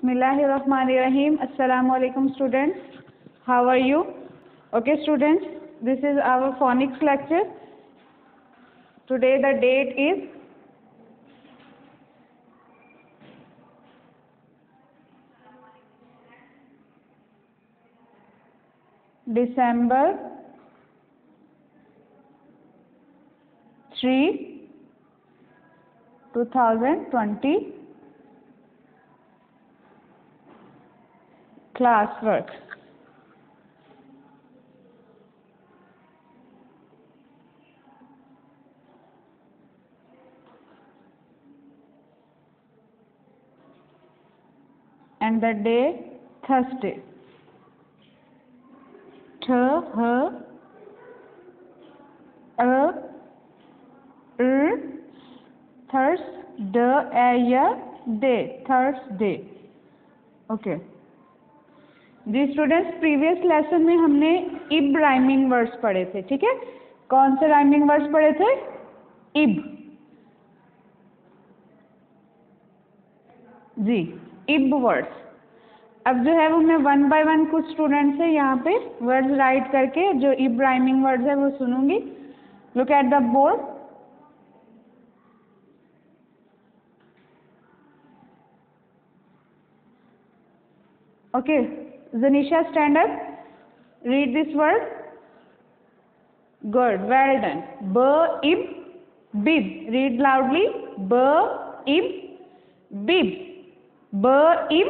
Bismillahirrahmanirrahim. Assalamu alaikum students. How are you? Okay students, this is our phonics lecture. Today the date is December 3, 2020. Classwork. And the day Thursday. Thursday. Thursday. Okay. Ji students, previous lesson में हमने इब rhyming words पढ़े थे, ठीक है। कौन से rhyming words पढ़े थे? इब, जी इब वर्ड्स। अब जो है वो मैं वन बाय वन कुछ स्टूडेंट्स से यहाँ पे वर्ड्स राइट करके जो इब राइमिंग वर्ड्स है वो सुनूंगी। Look at the board. Okay Zanisha, stand up. Read this word. Good. Well done. B-ib, bib. Read loudly. B-ib, bib. B-ib,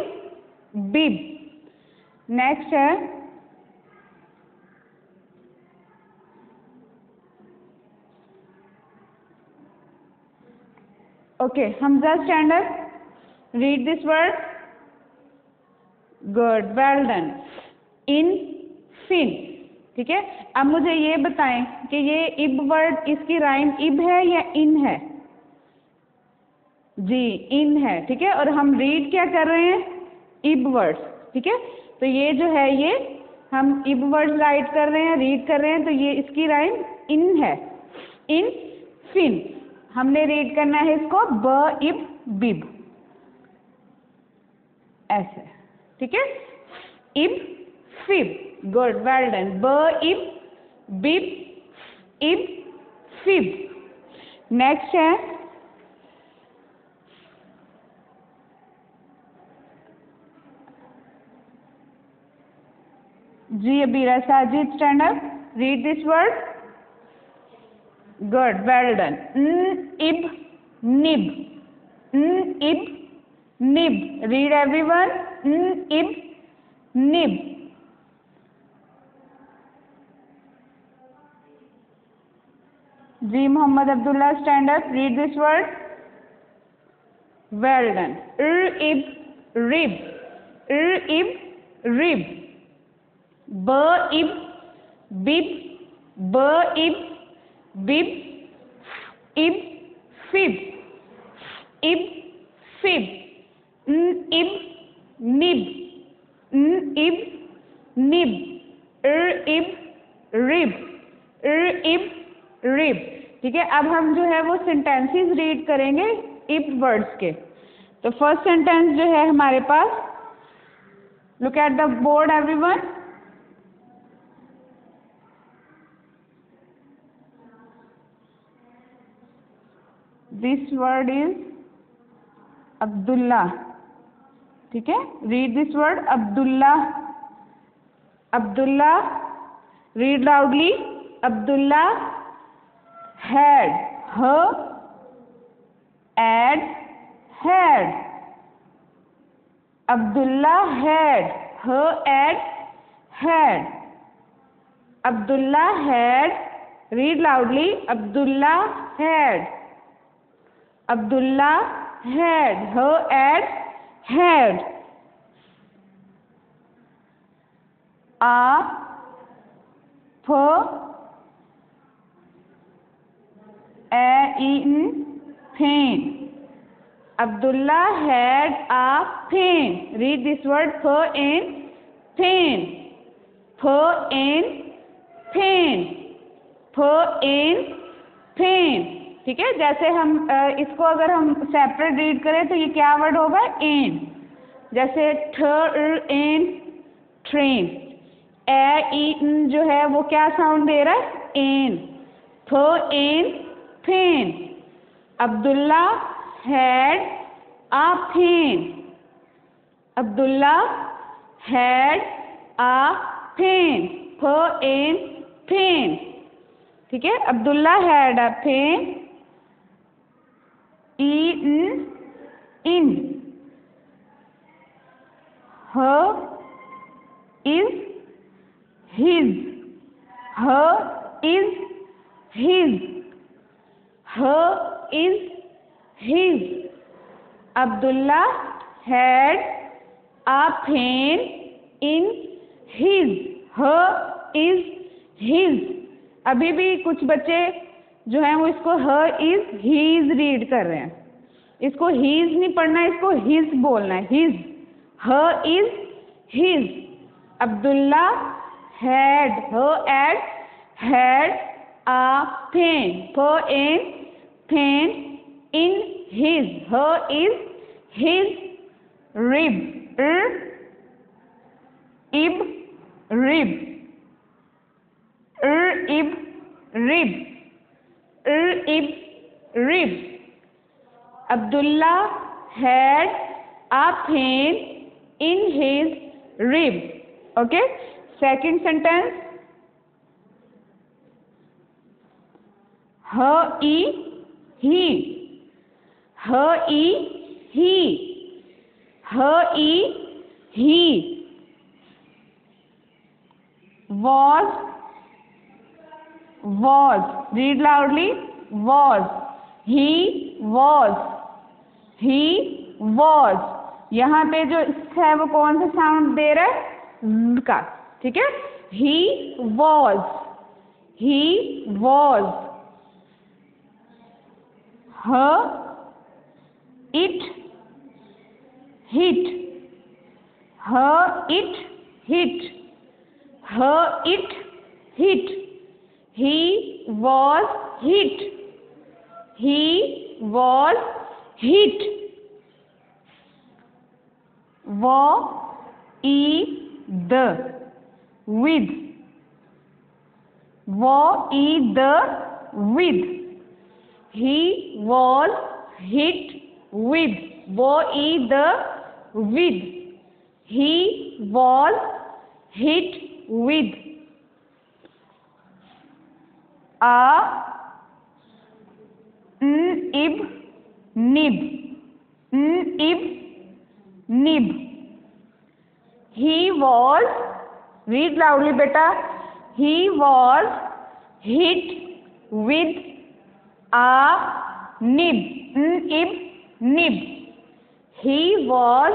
bib. Next है okay. Hamza, stand up. Read this word. Good, well done. In, fin, ठीक है। अब मुझे ये बताएं कि ये इब वर्ड, इसकी राइम इब है या इन है? जी इन है, ठीक है। और हम रीड क्या कर रहे हैं? इब वर्ड्स, ठीक है। तो ये जो है ये हम इब वर्ड्स राइट कर रहे हैं, रीड कर रहे हैं, तो ये इसकी राइम इन है। इन, फिन। हमने रीड करना है इसको ब इब बिब, ऐसे, ठीक है। इब, फिब। Good, well done. ब इब, बिब, इब, फिब। नेक्स्ट है ji Abeera. Sajid, stand up. Read this word. Good, well done. Ib, nib. Ib, nib. Read everyone. Ib, nib. Ji Mohammad Abdullah, stand up. Read this word. Well done. Ib, rib. Ib, rib. B ib, बिब। ब ib, बिब। इब, fib. इब, fib. इब, nib. Ib, nib. इब, rib. Ib, rib, ठीक है। अब हम जो है वो सेंटेंसेस रीड करेंगे इब वर्ड्स के। तो फर्स्ट सेंटेंस जो है हमारे पास, look at the board everyone. This word is Abdullah, ठीक है। Read this word Abdullah. Abdullah, read loudly. Abdullah had, h ad, had. Abdullah had, h ad, had. Abdullah had, read loudly. Abdullah had. Abdullah had, h ad, had. A, f, in, fen. Abdullah had a fen. Read this word. F in, फेन। फ in, फेन। फ in, फेन, ठीक है। जैसे हम इसको अगर हम separate read करें तो ये क्या वर्ड होगा? इन। जैसे एन ट्रेन, ए ई न जो है वो क्या साउंड दे रहा है, n, n fen. Abdullah had a fen, Abdullah had a fen, n fen. ठीक है, Abdullah had a fen, in in, her is his, her is his, her is his। Abdullah had a pen in his, her is his। अभी भी कुछ बच्चे जो हैं वो इसको her is his रीड कर रहे हैं, इसको his नहीं पढ़ना, इसको his बोलना है, his, her is his। Abdullah had, had a pen, pen in his, her is his rib, ib rib, ib rib, ib rib। Abdullah had a pen in his rib। Okay, second sentence, he, he was, read loudly, was, he was। यहाँ पे जो है वो कौन सा sound दे रहा है, Z का। ठीक है, he was, her it hit, her it hit, he was hit, with, he was hit with, he was hit with। ib nib, nib, he was, read loudly beta, he was hit with a nib, nib, he was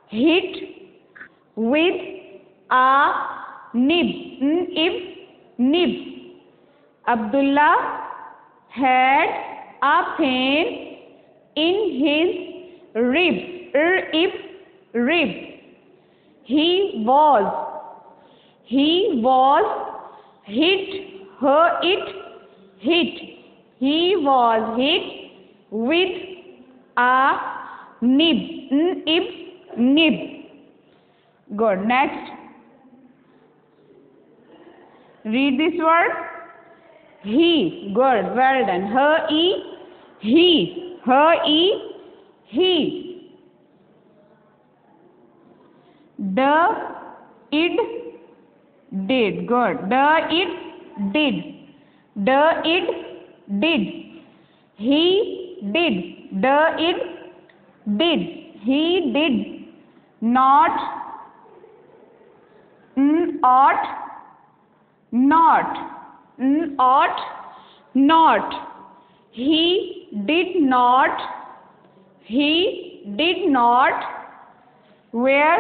hit with a nib, nib। Abdullah had a pain in his rib, rib, he was hit, he was hit with a nib, nib। Good, next, read this word, he, good, well done, he, it did, good, it did, he did, it did, he did not, ought not, he did not, where,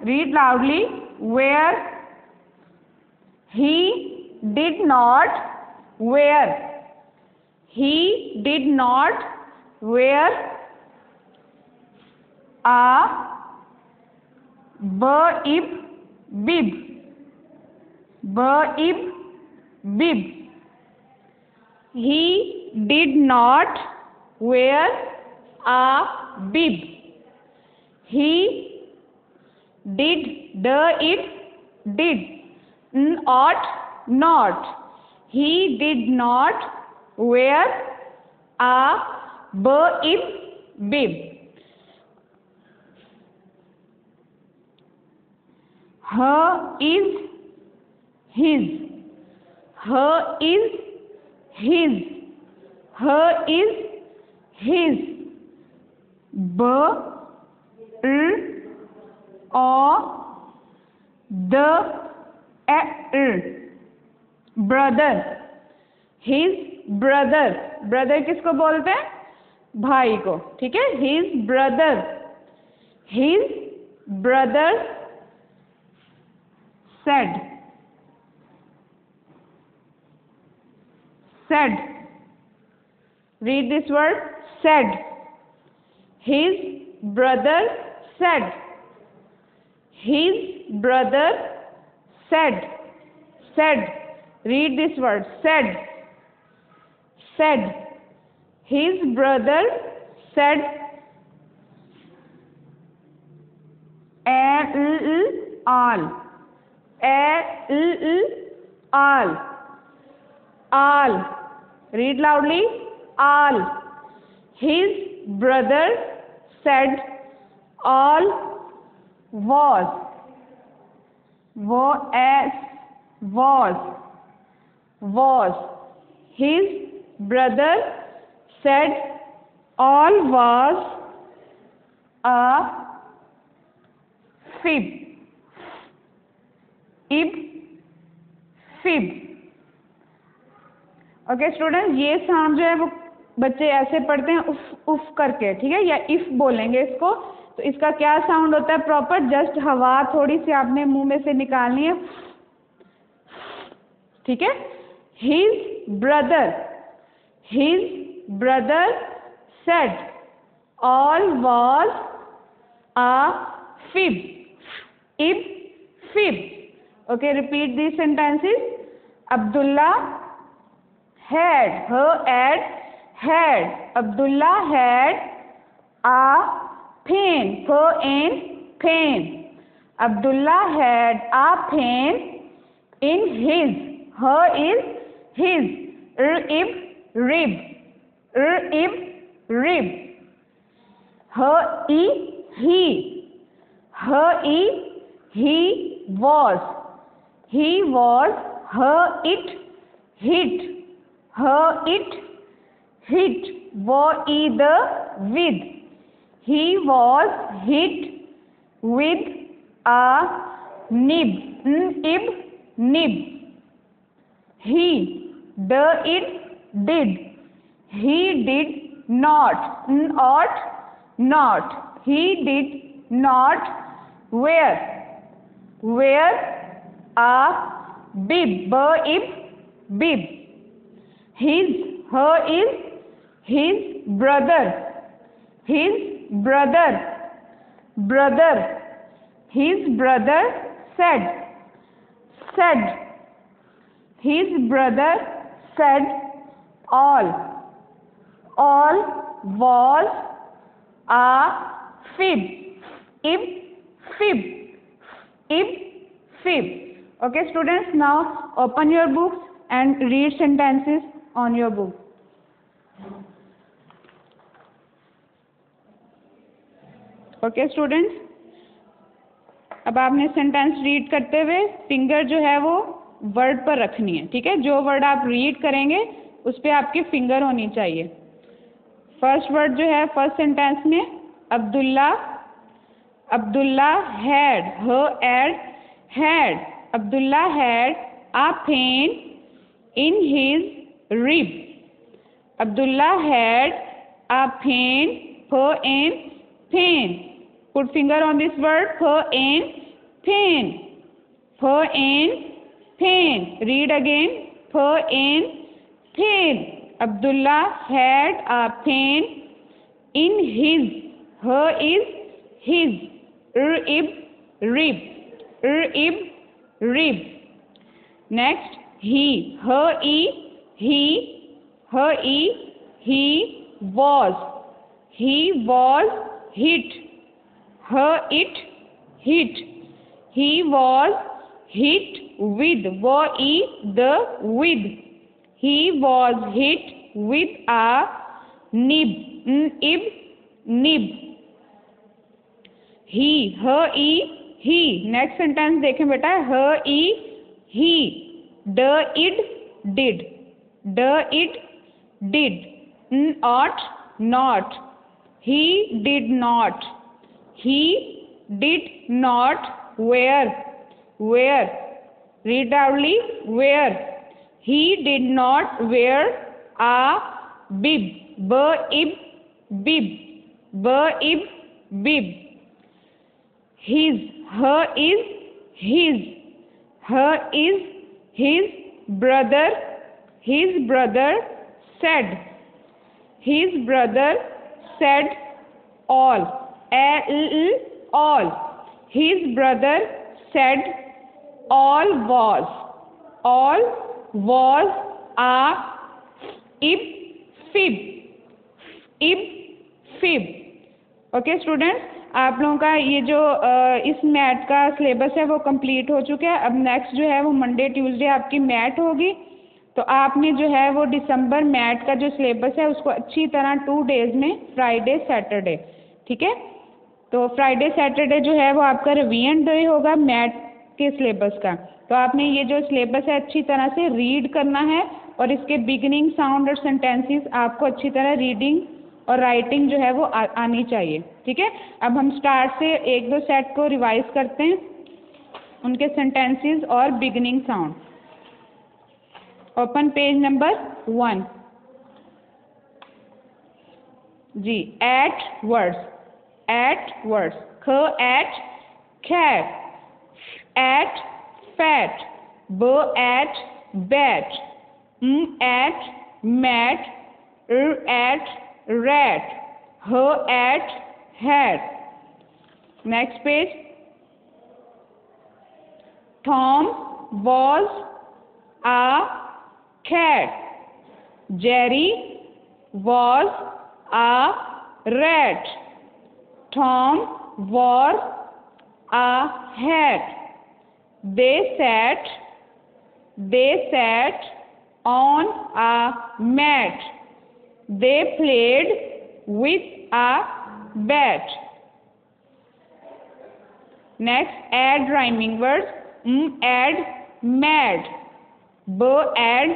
read loudly, where, he did not wear, a bib, he did not wear a bib. He did, it, did, ought, not. He did not wear a bib. Her is, his. Her is, his. Her is, his. Brother. His brother. Brother किसको बोलते हैं? भाई को. ठीक है? His brother. His brother said. Said. Read this word. Said. His brother said. His brother said. Said. Read this word. Said. Said. His brother said. All. All. All. Read loudly. All. His brother said all was. Was. His brother said all was a fib. Fib. Okay student, ये sound जो है वो बच्चे ऐसे पढ़ते हैं उफ उफ करके, ठीक है, या इफ बोलेंगे इसको. तो इसका क्या साउंड होता है प्रॉपर? जस्ट हवा थोड़ी सी आपने मुंह में से निकालनी है. ठीक है. His brother said all was a fib. Fib. Okay, repeat these sentences. Abdullah had. Abdullah had a pen. Pen. Abdullah had a pen in his. Her is his. Rib. Her he. He was. Her it. Hit. The with. He was hit with a nib. Nib. He it did. He did not. Ought not. He did not wear a bib. His is his brother. His brother said. His brother said all was a fib. Okay students, now open your books and read sentences on your book. Okay students, अब आपने sentence read करते हुए finger जो है वो word पर रखनी है. ठीक है. जो वर्ड आप रीड करेंगे उस पर आपकी फिंगर होनी चाहिए. फर्स्ट वर्ड जो है फर्स्ट सेंटेंस में Abdullah had. Abdullah had a pain in his rib. Abdullah had a pain. Put finger on this word. Pain. Read again. Pain. Abdullah had a pain in his. Her is his. Rib. Next, he. He was. he was hit, it hit, he was hit with, the with, he was hit with a nib, nib, he, next sentence देखें बेटा, he, did, not, he did not wear, read loudly, wear, he did not wear a bib, bib, his, her is his brother said, all, all, his brother said all was a fib. Okay students, आप लोगों का ये जो इस math का syllabus है वो complete हो चुका है। अब नेक्स्ट जो है वो मंडे ट्यूसडे आपकी मैथ होगी। तो आपने जो है वो दिसंबर मैथ का जो सिलेबस है उसको अच्छी तरह 2 डेज में, फ्राइडे सैटरडे, ठीक है। तो फ्राइडे सैटरडे जो है वो आपका रिवीजन डे होगा मैथ के सिलेबस का। तो आपने ये जो सिलेबस है अच्छी तरह से रीड करना है और इसके बिगिनिंग साउंड और सेंटेंसेस आपको अच्छी तरह रीडिंग और राइटिंग जो है वो आनी चाहिए, ठीक है। अब हम स्टार्ट से 1-2 सेट को रिवाइज करते हैं, उनके सेंटेंसेस और beginning sound. Open page number 1 जी। एट वर्ड्स, ख eight cat, at fat, b at bat, at mat, at rat, at hat. Next page. Tom was a cat. Jerry was a rat. Tom wore a hat. They sat on a mat. They played with a bat. Next, add rhyming words. Add mad, b add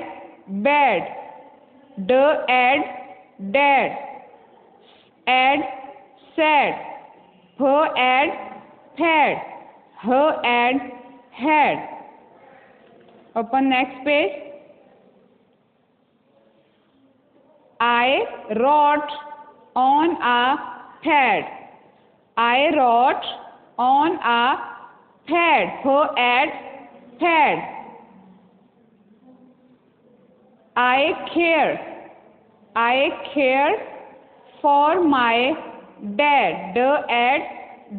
bad, d add dad, add sad, p add pad, h add had. Open next page. I wrote on a pad. I wrote on a pad. H add pad. I care for my dad. D add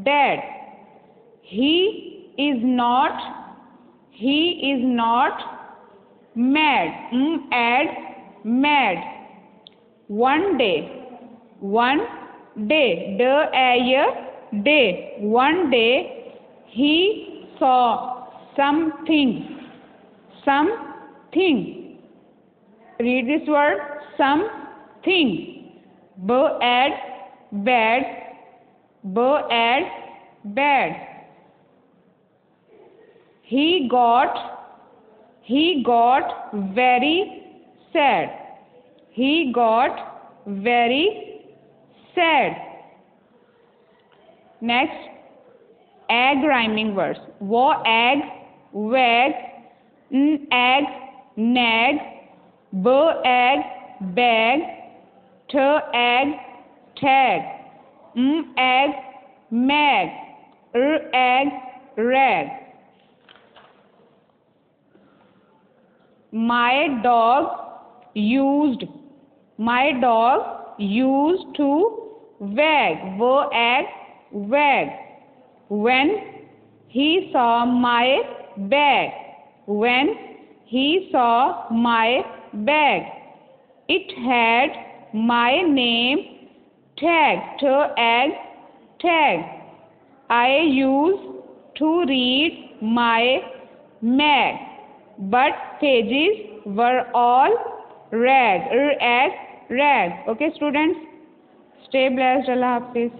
dad. He is not mad. Add mad. One day, d a day. One day he saw something. Read this word, something. B add bad, b add bad. He got very sad. He got very sad. Next, egg rhyming words. Wo egg, wag, egg, nag, b egg, bag, t egg, tag, egg, mag, egg, rag. My dog used to wag, wag, when he saw my bag, it had my name tag, tag, tag. I used to read my mag, but pages were all rag, rag. Okay students, stay blessed. Allah Hafiz.